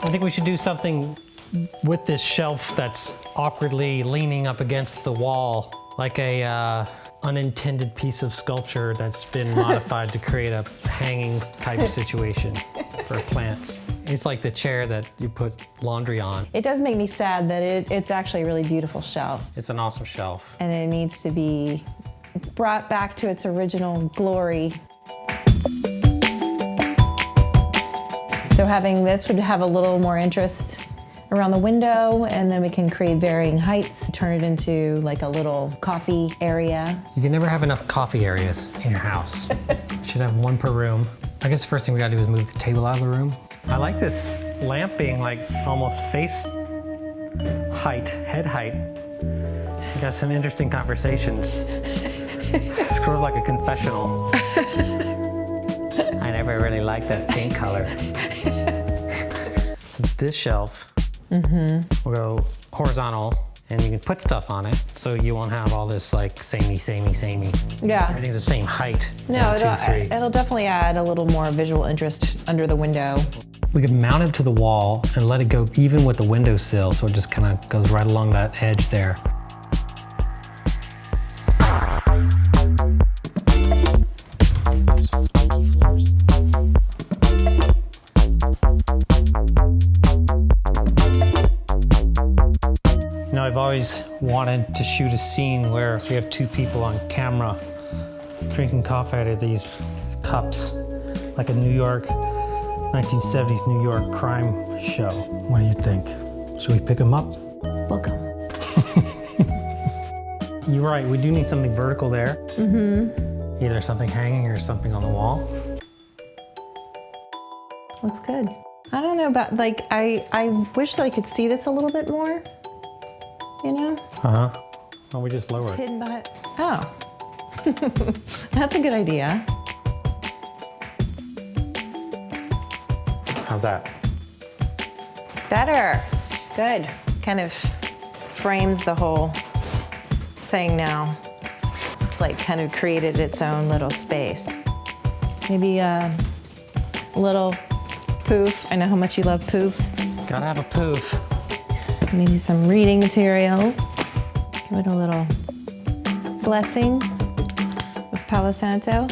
I think we should do something with this shelf that's awkwardly leaning up against the wall, like a unintended piece of sculpture that's been modified to create a hanging type situation for plants. It's like the chair that you put laundry on. It does make me sad that it's actually a really beautiful shelf. It's an awesome shelf. And it needs to be brought back to its original glory. So having this would have a little more interest around the window, and then we can create varying heights, turn it into like a little coffee area. You can never have enough coffee areas in your house. You should have one per room. I guess the first thing we gotta do is move the table out of the room. I like this lamp being like almost face height, head height. We got some interesting conversations. It's sort of like a confessional. I never really liked that paint color. So this shelf, will go horizontal, and you can put stuff on it, so you won't have all this like samey. Yeah. Everything's the same height. No, 1, 2, 3. it'll definitely add a little more visual interest under the window. We could mount it to the wall and let it go even with the windowsill, so it just kind of goes right along that edge there. You know, I've always wanted to shoot a scene where we have two people on camera drinking coffee out of these cups, like a 1970s New York crime show. What do you think? Should we pick them up? Welcome. You're right, we do need something vertical there. Either something hanging or something on the wall. Looks good. I don't know about, like, I wish that I could see this a little bit more, you know? Oh, we just lower it. Hidden behind, oh. That's a good idea. How's that? Better. Good. Kind of frames the whole thing now. It's like kind of created its own little space. Maybe a little poof. I know how much you love poofs. Gotta have a poof. Maybe some reading materials. Give it a little blessing with Palo Santo.